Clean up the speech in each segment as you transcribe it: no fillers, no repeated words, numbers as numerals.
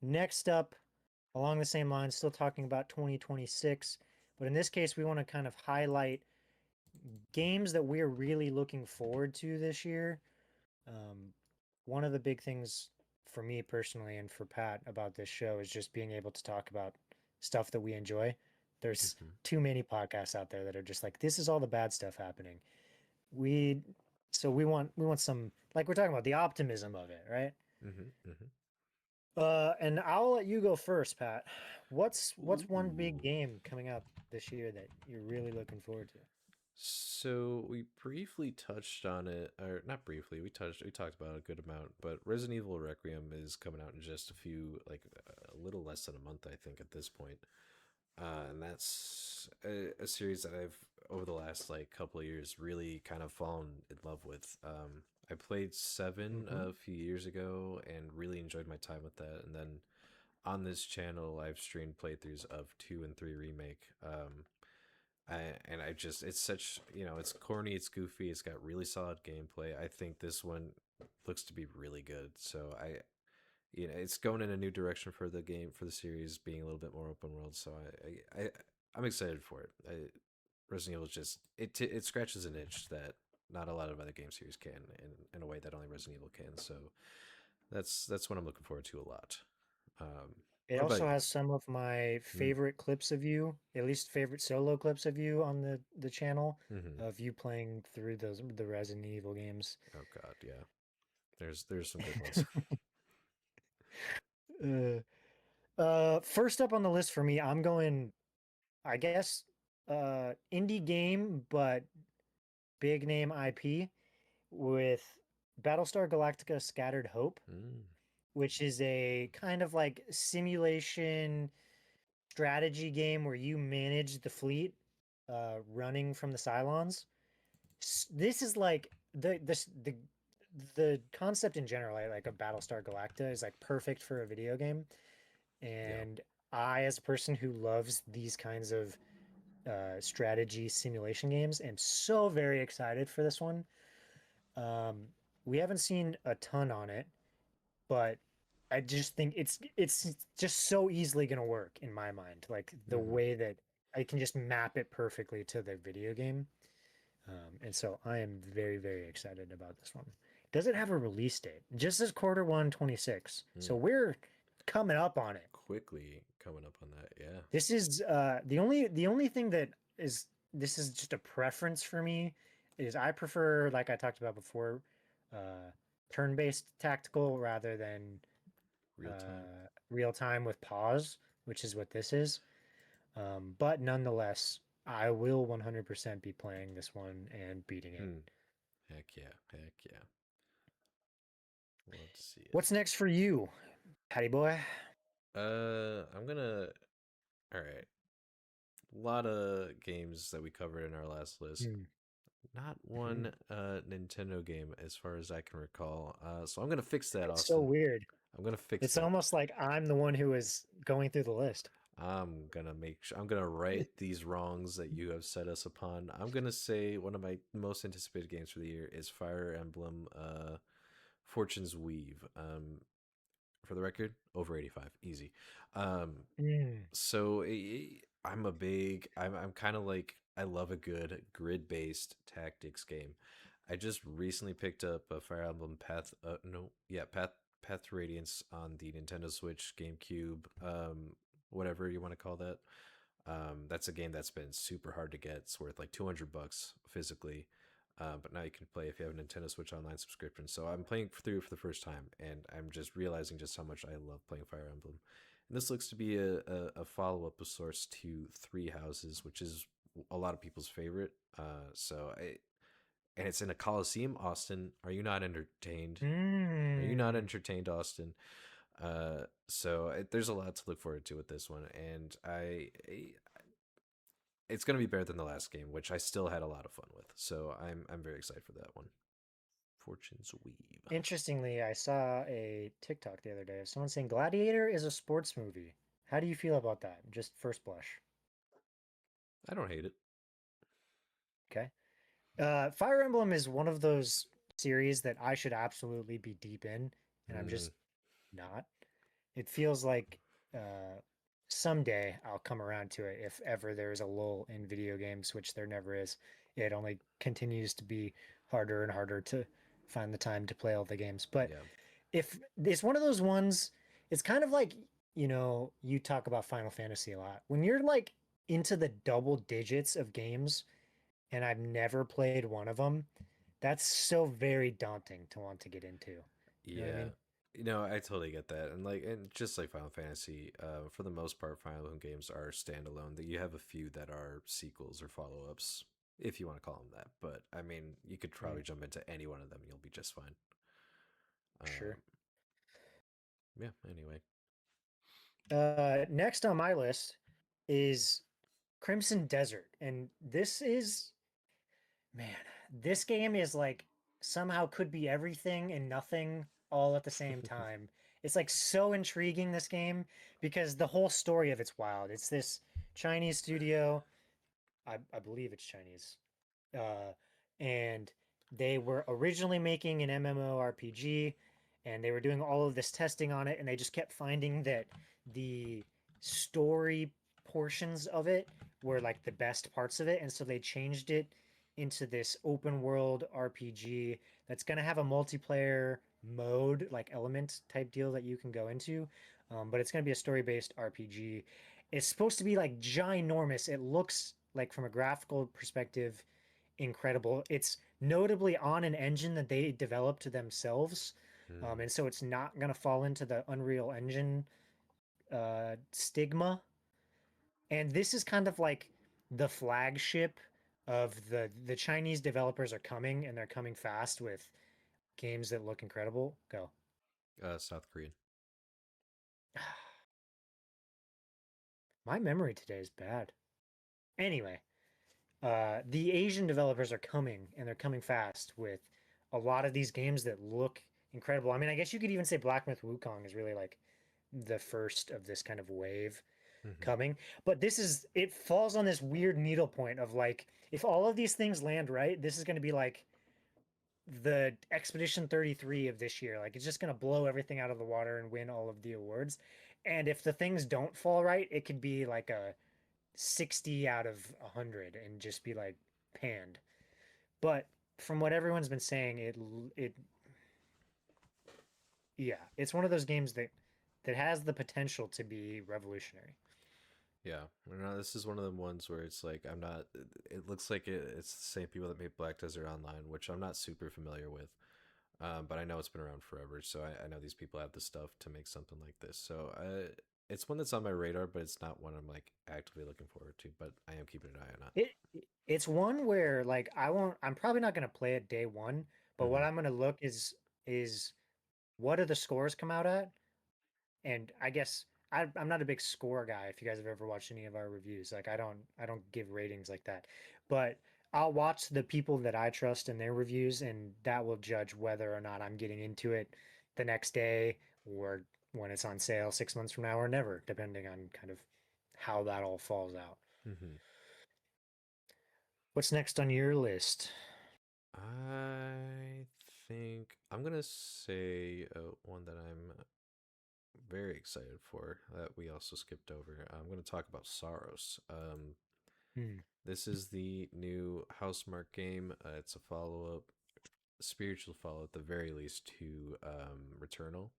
Next up, along the same lines, still talking about 2026, but in this case, we want to kind of highlight games that we're really looking forward to this year. Um, One of the big things for me personally and for Pat about this show is just being able to talk about stuff that we enjoy. There's Mm-hmm. too many podcasts out there that are just like, this is all the bad stuff happening. We so we want some, like we're talking about, the optimism of it, right? Mm-hmm. Mm-hmm. And I'll let you go first, Pat. What's one big Ooh. game coming up this year that you're really looking forward to? So we briefly touched on it, or not briefly. We talked about it a good amount, but Resident Evil Requiem is coming out in just a little less than a month, I think, at this point. And that's a series that I've over the last like couple of years really kind of fallen in love with. I played seven Mm-hmm. a few years ago and really enjoyed my time with that. And then on this channel, I've streamed playthroughs of two and three remake. I, and I just it's such it's corny, it's goofy, it's got really solid gameplay. I think this one looks to be really good. So it's going in a new direction for the game for the series, being a little bit more open world. So I'm excited for it. Resident Evil just it scratches an itch that not a lot of other game series can in a way that only Resident Evil can. So that's what I'm looking forward to a lot. Um, It what about also you? has some of my Mm, favorite clips of you, at least favorite solo clips of you on the channel, mm-hmm. of you playing through the Resident Evil games. Oh God, yeah. There's some good ones. uh, First up on the list for me, I'm going, I guess, indie game, but big name IP with Battlestar Galactica Scattered Hope, Mm, which is a kind of like simulation strategy game where you manage the fleet running from the Cylons. This is like the concept in general, like a Battlestar Galactica, is like perfect for a video game. yeah. And I, as a person who loves these kinds of strategy simulation games, am so very excited for this one. Um, we haven't seen a ton on it, but I just think it's just so easily gonna work in my mind. Like the Mm-hmm. way that I can just map it perfectly to the video game. And so I am very, very excited about this one. Does it have a release date? Just as Q1 26. So Mm. we're coming up on it. Quickly coming up on that, yeah. This is the only thing that is this is just a preference for me is I prefer, like I talked about before, uh turn-based tactical rather than Real time. real time with pause, which is what this is. But nonetheless, I will 100% be playing this one and beating it. Hmm. Heck yeah. Heck yeah. Love to see it. What's next for you, Patty boy? I'm gonna. All right. A lot of games that we covered in our last list. Not Mm-hmm. one Nintendo game, as far as I can recall. So I'm gonna fix that, It's so Austin. weird. I'm gonna fix It's that. almost like I'm the one who is going through the list. I'm gonna make sure. I'm gonna right these wrongs that you have set us upon. I'm gonna say one of my most anticipated games for the year is Fire Emblem Fortune's Weave. For the record, over 85, easy. Um, Mm. I'm kind of like, I love a good grid based tactics game. I just recently picked up a Fire Emblem Path, no, yeah, Path to Radiance on the Nintendo Switch, GameCube, whatever you want to call that. That's a game that's been super hard to get. It's worth like $200 physically. But now you can play if you have a Nintendo Switch Online subscription. So I'm playing through for the first time, and I'm just realizing just how much I love playing Fire Emblem. And this looks to be a follow up of sorts to Three Houses, which is a lot of people's favorite. And it's in a Coliseum, Austin. Are you not entertained? Are you not Mm. entertained, Austin? There's a lot to look forward to with this one, and it's going to be better than the last game, which I still had a lot of fun with. So I'm very excited for that one. Fortune's Weave. Interestingly, I saw a TikTok the other day of someone saying Gladiator is a sports movie. How do you feel about that? Just first blush. I don't hate it. Okay. Fire Emblem is one of those series that I should absolutely be deep in, and I'm Mm, just not. it feels like someday I'll come around to it if ever there is a lull in video games, which there never is. It only continues to be harder and harder to find the time to play all the games. But Yeah. if it's one of those ones, it's kind of like, you talk about Final Fantasy a lot. When you're like into the double digits of games and I've never played one of them, that's so very daunting to want to get into. You know what I Yeah. mean? I totally get that. And just like Final Fantasy, for the most part, Final games are standalone. That you have a few that are sequels or follow ups, if you want to call them that. But I mean, you could probably Mm, jump into any one of them, and you'll be just fine. sure. Um, yeah. Anyway. Next on my list is Crimson Desert. And this is, man, this game is like somehow could be everything and nothing all at the same time. It's like so intriguing, this game, because the whole story of it's wild. It's this Chinese studio. I believe it's Chinese. uh, and they were originally making an MMORPG, and they were doing all of this testing on it, and they just kept finding that the story portions of it were like the best parts of it, and so they changed it into this open world RPG that's going to have a multiplayer mode, like element type deal that you can go into. But it's going to be a story based RPG. It's supposed to be like ginormous. It looks like, from a graphical perspective, incredible. It's notably on an engine that they developed themselves. Hmm. And so it's not going to fall into the Unreal Engine stigma. And this is kind of like the flagship of the Chinese developers are coming, and they're coming fast with games that look incredible. Go. South Korean. My memory today is bad. Anyway, the Asian developers are coming, and they're coming fast with a lot of these games that look incredible. I mean, I guess you could even say Black Myth Wukong is really like the first of this kind of wave Hmm. coming. But it falls on this weird needle point of like, if all of these things land right, this is going to be like the Expedition 33 of this year. Like, it's just going to blow everything out of the water and win all of the awards. And if the things don't fall right, it could be like a 60 out of 100 and just be like panned. But from what everyone's been saying, it yeah, it's one of those games that has the potential to be revolutionary. Yeah, no, this is one of them ones where it's like I'm not. It looks like it's the same people that made Black Desert Online, which I'm not super familiar with. But I know it's been around forever, so I know these people have the stuff to make something like this. So it's one that's on my radar, but it's not one I'm like actively looking forward to. But I am keeping an eye on It it's one where like I'm probably not going to play it day one, it. but what I'm going to look is what do the scores come out at? And I guess I'm not a big score guy. If you guys have ever watched any of our reviews, like I don't give ratings like that, but I'll watch the people that I trust in their reviews, and that will judge whether or not I'm getting into it the next day, or when it's on sale 6 months from now, or never, depending on kind of how that all falls out. Hmm. What's next on your list? I think I'm gonna say one that I'm very excited for that we also skipped over. I'm gonna talk about Sorrows. Hmm. This is the new Housemark game. It's a follow up, spiritual follow at the very least to Returnal.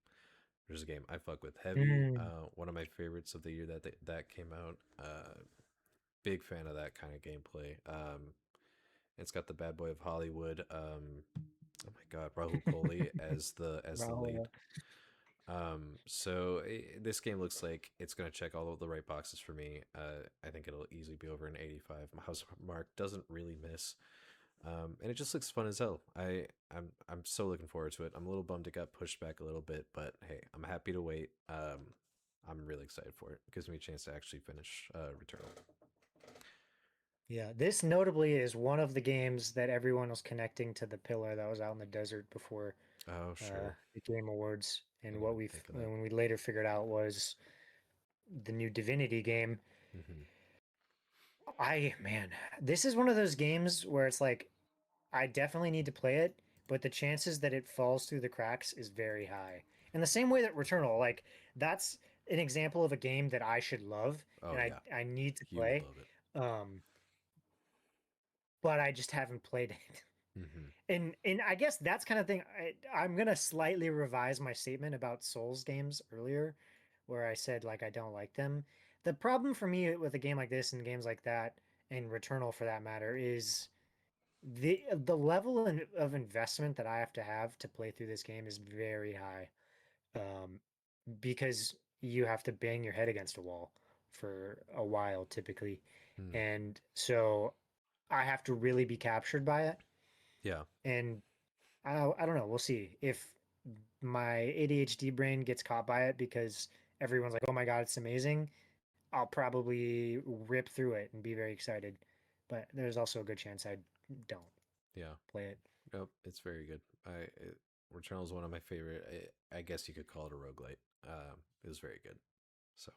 There's a game I fuck with heavy. Hmm. One of my favorites of the year that came out. Big fan of that kind of gameplay. It's got the bad boy of Hollywood. Oh my god, Rahul Kohli as the lead. Well, This game looks like it's gonna check all of the right boxes for me. I think it'll easily be over an 85. My house mark doesn't really miss, and it just looks fun as hell. I'm so looking forward to it. I'm a little bummed it got pushed back a little bit, but hey, I'm happy to wait. I'm really excited for it. It gives me a chance to actually finish Returnal. yeah, this notably is one of the games that everyone was connecting to the pillar that was out in the desert before Oh sure, the Game Awards, I and didn't what even think of that. when we later figured out was the new Divinity game. Hmm. Man, this is one of those games where it's like I definitely need to play it, but the chances that it falls through the cracks is very high. In the same way that Returnal, like that's an example of a game that I should love Oh and yeah, I need to you would play. love it. Um, but I just haven't played it. Hmm. And I guess that's kind of thing. I'm gonna slightly revise my statement about Souls games earlier, where I said like I don't like them. The problem for me with a game like this and games like that, and Returnal for that matter, is the level of investment that I have to play through this game is very high. Because you have to bang your head against a wall for a while typically. Mm. And so I have to really be captured by it. Yeah, And I don't know. We'll see if my ADHD brain gets caught by it because everyone's like, oh my God, it's amazing. I'll probably rip through it and be very excited. But there's also a good chance I don't yeah. play it. Nope, it's very good. Returnal is one of my favorite. I guess you could call it a roguelite. It was very good. So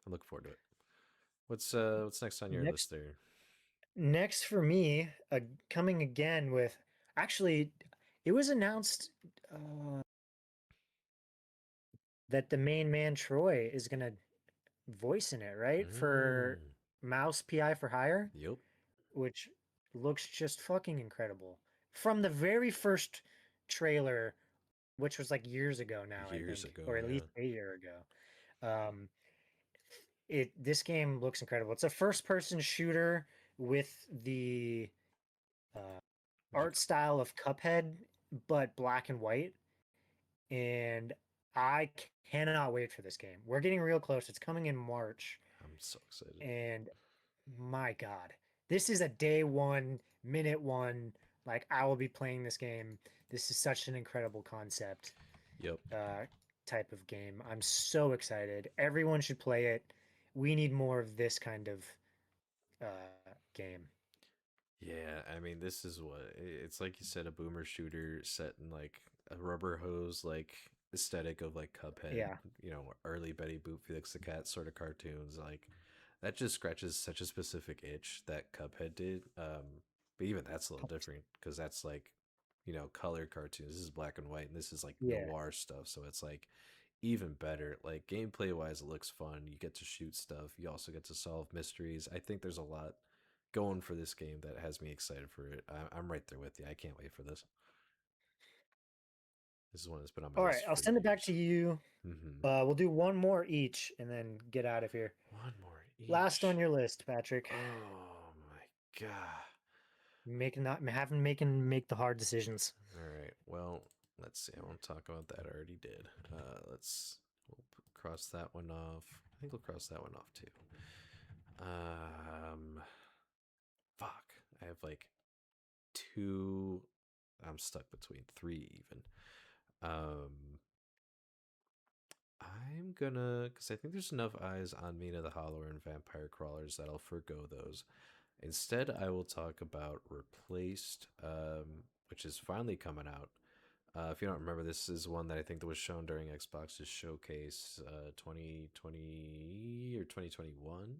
I'm looking forward to it. What's next on your list Next, there? next for me, coming again with actually, it was announced that the main man Troy is gonna voice in it, right? For Mm. Mouse PI for Hire, Yep. which looks just fucking incredible. From the very first trailer, which was like years ago now, I Years think, ago, or at yeah. least a year ago. It this game looks incredible. It's a first person shooter with the uh, art Like style of Cuphead, but black and white. And I cannot wait for this game. We're getting real close. It's coming in March, I'm so excited. and my God, this is a day one, minute one. Like I will be playing this game. This is such an incredible concept, Yep. uh, type of game. I'm so excited. Everyone should play it. We need more of this kind of game. Yeah, I mean, this is what it's like. You said, a boomer shooter set in like a rubber hose like aesthetic of like Cuphead, Yeah, early Betty Boop, Felix the Cat sort of cartoons. Like that just scratches such a specific itch that Cuphead did. But even that's a little different because that's like, color cartoons. This is black and white, and this is like yeah. noir stuff. So it's like even better. Like gameplay wise, it looks fun. You get to shoot stuff. You also get to solve mysteries. I think there's a lot going for this game that has me excited for it. I'm right there with you. I can't wait for this. This is one that's been on my All right, list I'll for send it back years. to you. Hmm. We'll do one more each and then get out of here. One more Last on each. your list, Patrick. Oh my god. Making not having making make the hard decisions. All right. Well, let's see. I won't talk about that. I already did. We'll cross that one off. I think we'll cross that one off too. Um, fuck. I have like two. I'm stuck between three even. Um, I'm gonna, because I think there's enough eyes on Mina the Hollower and Vampire Crawlers that I'll forego those. Instead, I will talk about Replaced, which is finally coming out. If you don't remember, this is one that I think that was shown during Xbox's showcase 2020 or 2021,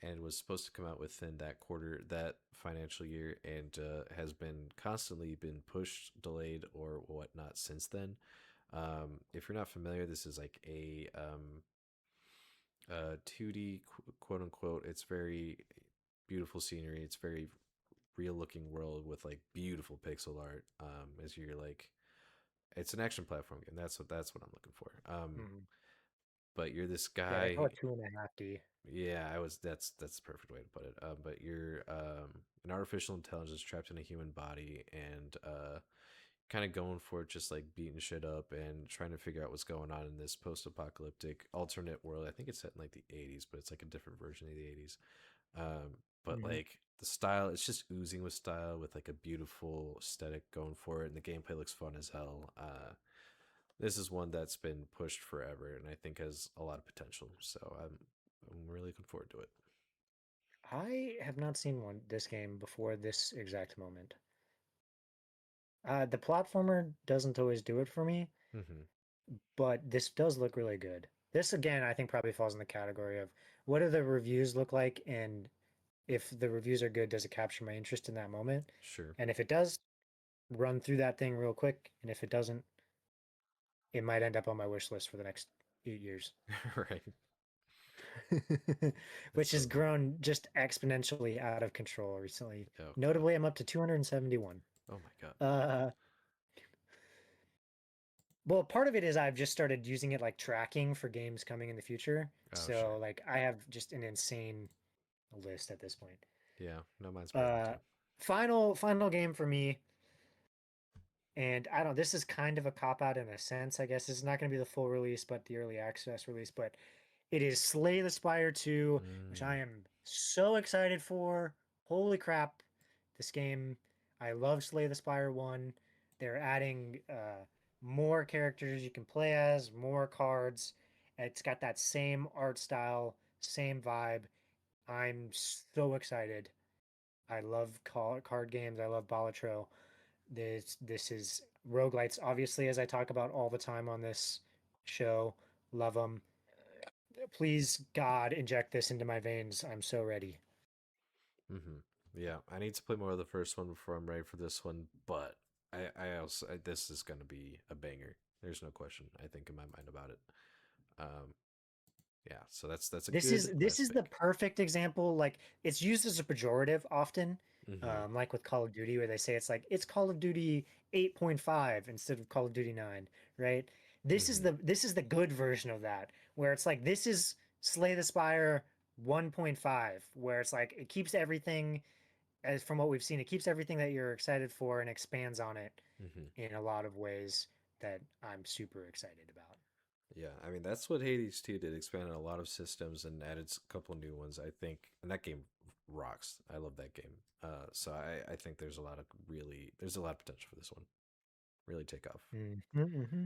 and was supposed to come out within that quarter, that financial year, and has been constantly been pushed, delayed, or whatnot since then. If you're not familiar, this is like a 2D quote unquote. It's very beautiful scenery. It's very real looking world with like beautiful pixel art. As you're like, it's an action platform game. That's what I'm looking for. Mhm. But you're this Yeah, they call guy. it 2.5D. Yeah, I was. That's the perfect way to put it. But you're an artificial intelligence trapped in a human body, and kind of going for it, just like beating shit up and trying to figure out what's going on in this post-apocalyptic alternate world. I think it's set in like the 80s, but it's like a different version of the 80s. But Hmm. like the style, it's just oozing with style, with like a beautiful aesthetic going for it, and the gameplay looks fun as hell. This is one that's been pushed forever, and I think has a lot of potential. So I'm really looking forward to it. I have not seen this game before this exact moment. The platformer doesn't always do it for me, Hmm. but this does look really good. This again, I think probably falls in the category of what do the reviews look like, and if the reviews are good, does it capture my interest in that moment? Sure. And if it does, run through that thing real quick, and if it doesn't, it might end up on my wish list for the next 8 years. Right. That's Which has so good. grown just exponentially out of control recently. Oh god. Notably, I'm up to 271. Oh my god. Uh, well, part of it is I've just started using it like tracking for games coming in the future. Oh So sure. like I have just an insane list at this point. Yeah. No, mine's more than Uh, two. final game for me, and I don't. This is kind of a cop out in a sense, I guess. This is not going to be the full release, but the early access release. But it is Slay the Spire 2, which I Mm, am so excited for. Holy crap, this game. I love Slay the Spire 1. They're adding more characters you can play as, more cards. It's got that same art style, same vibe. I'm so excited. I love card games. I love Balatro. This is roguelites, obviously, as I talk about all the time on this show. Love them. Please, God, inject this into my veins. I'm so ready. mm-hmm. Yeah. I need to play more of the first one before I'm ready for this one, but this is gonna be a banger. There's no question. I think in my mind about it. Um, yeah. So that's a This good is this last is the pick. perfect example. Like it's used as a pejorative often, Mm-hmm. like with Call of Duty, where they say it's Call of Duty 8.5 instead of Call of Duty 9, right? Mm-hmm. This is the good version of that, where it's like this is Slay the Spire 1.5, where it's like it keeps everything as from what we've seen, it keeps everything that you're excited for and expands on it Mm-hmm. in a lot of ways that I'm super excited about. Yeah, I mean that's what Hades 2 did, expanded a lot of systems and added a couple new ones, I think. And that game rocks. I love that game. So I think there's a lot of potential for this one. Really take off. Mm-hmm, mm-hmm.